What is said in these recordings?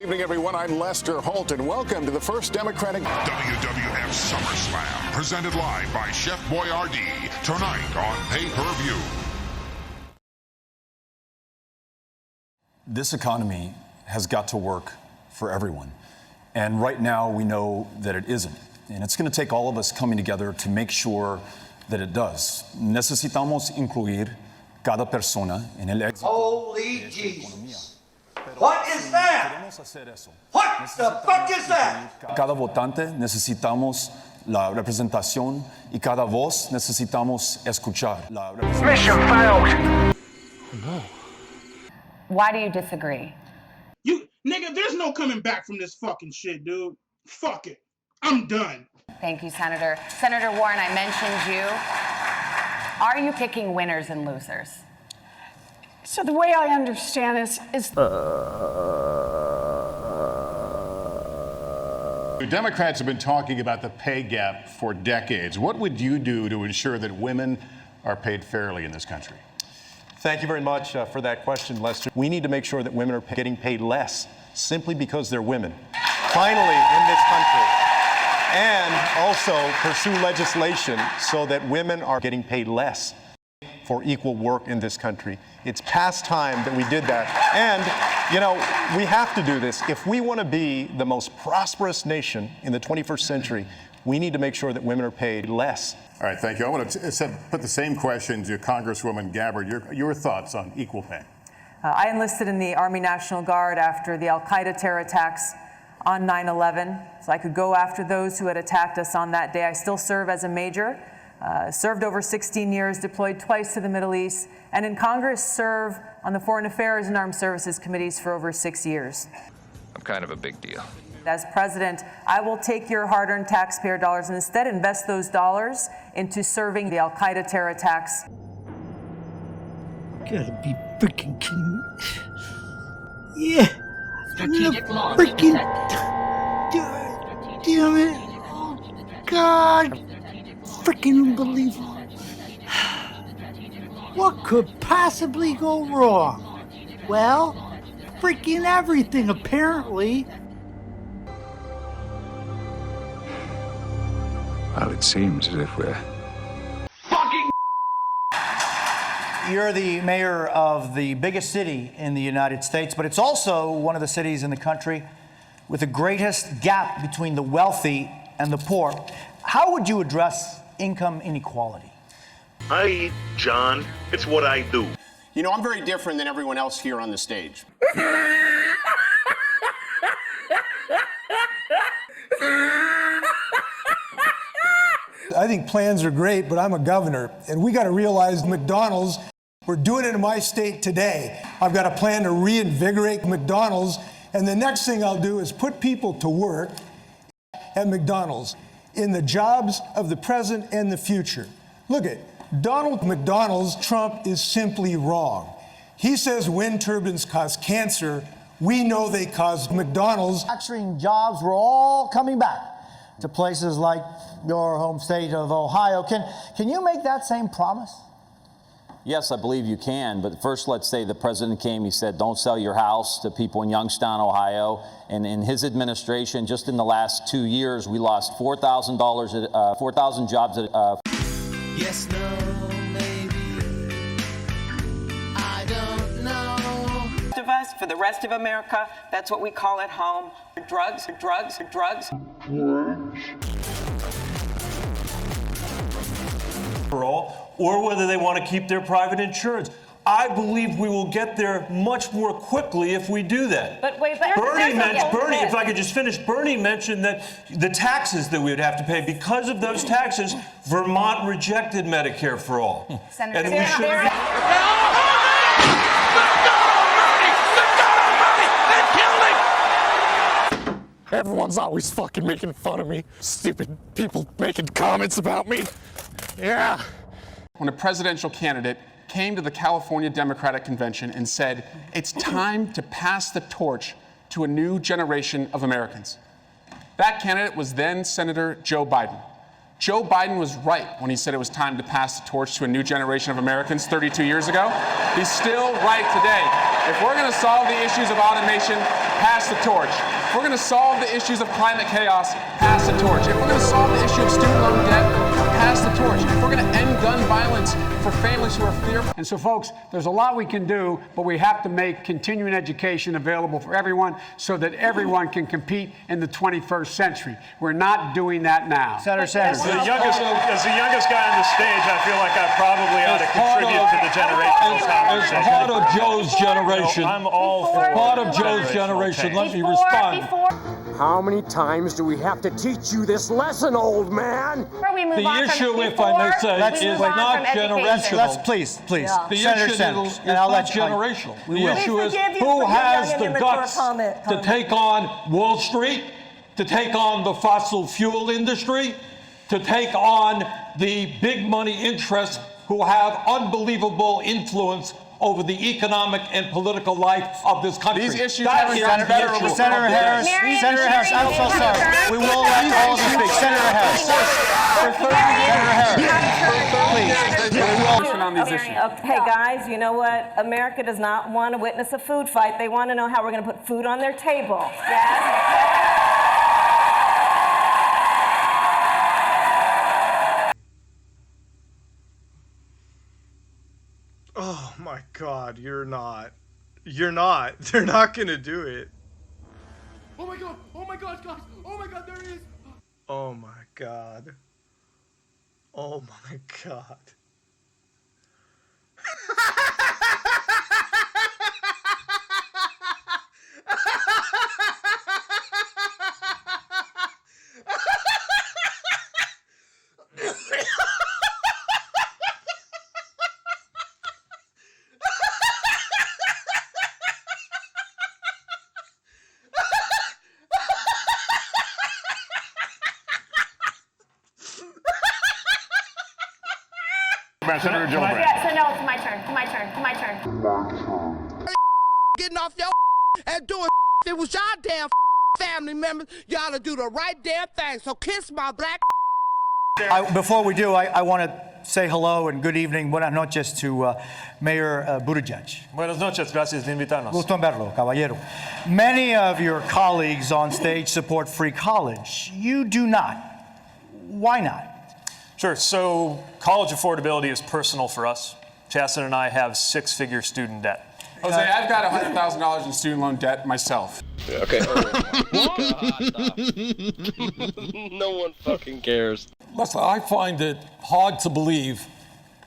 Good evening, everyone. I'm Lester Holt, and welcome to the first Democratic WWF SummerSlam, presented live by Chef Boyardee, tonight on pay-per-view. This economy has got to work for everyone. And right now, we know that it isn't. And it's going to take all of us coming together to make sure that it does. Necesitamos incluir cada persona en el éxito. Holy Jesus. What is that? What the fuck is that? Cada votante necesitamos la representación y cada voz necesitamos escuchar. Mission failed. No. Why do you disagree? Nigga, there's no coming back from this fucking shit, dude. Fuck it. I'm done. Thank you, Senator. Senator Warren, I mentioned you. Are you picking winners and losers? So the way I understand this is... Democrats have been talking about the pay gap for decades. What would you do to ensure that women are paid fairly in this country? Thank you very much for that question, Lester. We need to make sure that women are getting paid less simply because they're women. Finally, in this country. And also pursue legislation so that women are getting paid less for equal work in this country. It's past time that we did that. And, you know, we have to do this. If we want to be the most prosperous nation in the 21st century, we need to make sure that women are paid less. All right, thank you. I want to put the same question to Congresswoman Gabbard. Your thoughts on equal pay? I enlisted in the Army National Guard after the al-Qaeda terror attacks on 9/11, so I could go after those who had attacked us on that day. I still serve as a major, served over 16 years, deployed twice to the Middle East, and in Congress serve on the Foreign Affairs and Armed Services Committees for over 6 years. I'm kind of a big deal. As president, I will take your hard-earned taxpayer dollars and instead invest those dollars into serving the al-Qaeda terror attacks. Gotta be freaking kidding me. Yeah. Strategic launch. Freaking. Damn it. Oh, God. Freaking unbelievable. What could possibly go wrong? Well, freaking everything, apparently. Well, it seems as if we're Fucking. You're the mayor of the biggest city in the United States, but it's also one of the cities in the country with the greatest gap between the wealthy and the poor. How would you address income inequality? Hi, John. It's what I do. You know, I'm very different than everyone else here on the stage. I think plans are great, but I'm a governor, and we got to realize McDonald's, we're doing it in my state today. I've got a plan to reinvigorate McDonald's, and the next thing I'll do is put people to work at McDonald's in the jobs of the present and the future. Look at Donald McDonald's. Trump is simply wrong. He says wind turbines cause cancer. We know they cause McDonald's. Manufacturing jobs were all coming back to places like your home state of Ohio. Can you make that same promise? Yes, I believe you can. But first, let's say the president came, he said, don't sell your house to people in Youngstown, Ohio. And in his administration, just in the last 2 years, we lost $4,000 jobs at Yes, no, maybe. I don't know. Of us, for the rest of America, that's what we call at home. Drugs. For all, or whether they want to keep their private insurance. I believe we will get there much more quickly if we do that. But wait, Bernie, if I could just finish, Bernie mentioned that the taxes that we would have to pay, because of those taxes, Vermont rejected Medicare for all. Senator, and we should Everyone's always fucking making fun of me. Stupid people making comments about me. Yeah. When a presidential candidate came to the California Democratic Convention and said, it's time to pass the torch to a new generation of Americans. That candidate was then Senator Joe Biden. Joe Biden was right when he said it was time to pass the torch to a new generation of Americans 32 years ago. He's still right today. If we're going to solve the issues of automation, pass the torch. If we're going to solve the issues of climate chaos, pass the torch. If we're going to solve the issue of student loan debt, pass the torch. If we're going to end gun violence for families who are fearful. And so, folks, there's a lot we can do, but we have to make continuing education available for everyone so that everyone can compete in the 21st century. We're not doing that now. Senator Sanders. As the youngest guy on the stage, I feel like I probably ought to contribute to the generational conversation. As part of Joe's generation, I'm all for part of Joe's generation, let me respond. How many times do we have to teach you this lesson, old man? The issue, if I may say, is not generational. Let's please. The Senator issue Sanders, is and I'll not let you. generational. We The will. issue is who has the guts to take on Wall Street, to take on the fossil fuel industry, to take on the big money interests who have unbelievable influence over the economic and political life of this country. These issues That haven't is gotten the better issue. over Senator Harris, Senator Harris, I'm so sorry. We will let all of you speak. Senator Harris. Senator Harris, please. On these issues. Hey guys, you know what? America does not want to witness a food fight. They want to know how we're going to put food on their table. Oh my God, you're not. You're not. They're not gonna do it. Oh my God, guys. Oh my God, there he is. Oh my God. Oh my God. Senator Gillibrand. Yeah, so no, it's my turn. Getting off your and doing if it was y'all damn family members, y'all to do the right damn thing. So kiss my black. Before we do, I want to say hello and good evening, buenas noches to Mayor Buttigieg. Buenas noches, gracias de invitarnos. Gusto en verlo, caballero. Many of your colleagues on stage support free college. You do not. Why not? Sure. So college affordability is personal for us. Chasten and I have six-figure student debt. Jose, I've got $100,000 in student loan debt myself. Okay. No one fucking cares. Listen, I find it hard to believe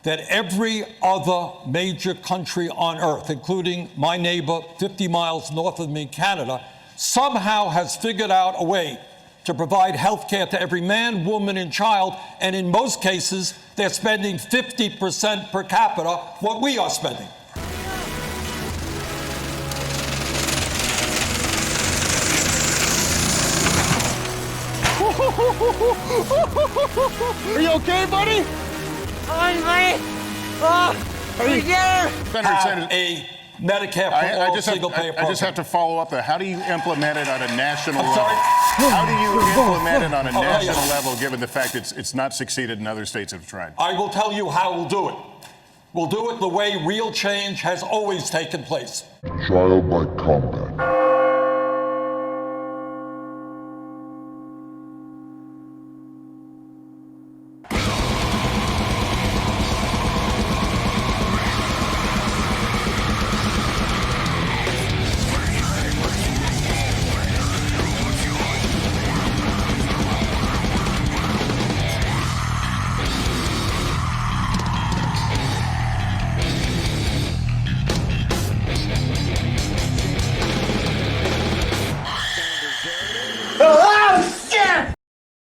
that every other major country on earth, including my neighbor 50 miles north of me, Canada, somehow has figured out a way to provide health care to every man, woman, and child, and in most cases, they're spending 50% per capita what we are spending. Are you okay, buddy? Senator Sanders, a Medicare for all single-payer program. I just have to follow up there. How do you implement it on a national level? How do you implement it on a national level, given the fact it's not succeeded and other states have tried? I will tell you how we'll do it. We'll do it the way real change has always taken place. Trial by combat.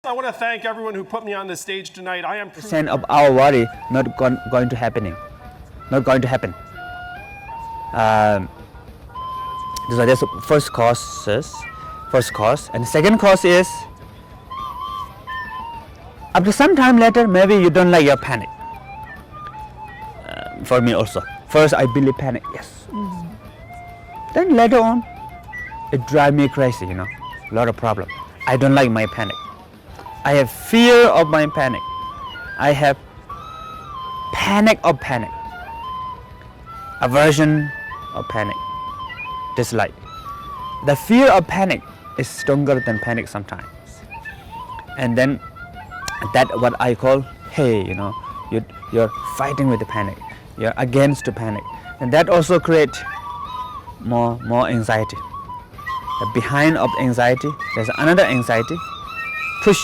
I want to thank everyone who put me on the stage tonight. I am % of our worry not going to happen. These are the first cause, and the second cause is after some time later, maybe you don't like your panic. For me also, first I believe panic, yes. Then later on, it drives me crazy, a lot of problem. I don't like my panic. I have fear of my panic. I have panic of panic. Aversion of panic. Dislike. The fear of panic is stronger than panic sometimes. And then that what I call, hey, you're fighting with the panic. You're against the panic. And that also creates more anxiety. The behind of anxiety, there's another anxiety. Push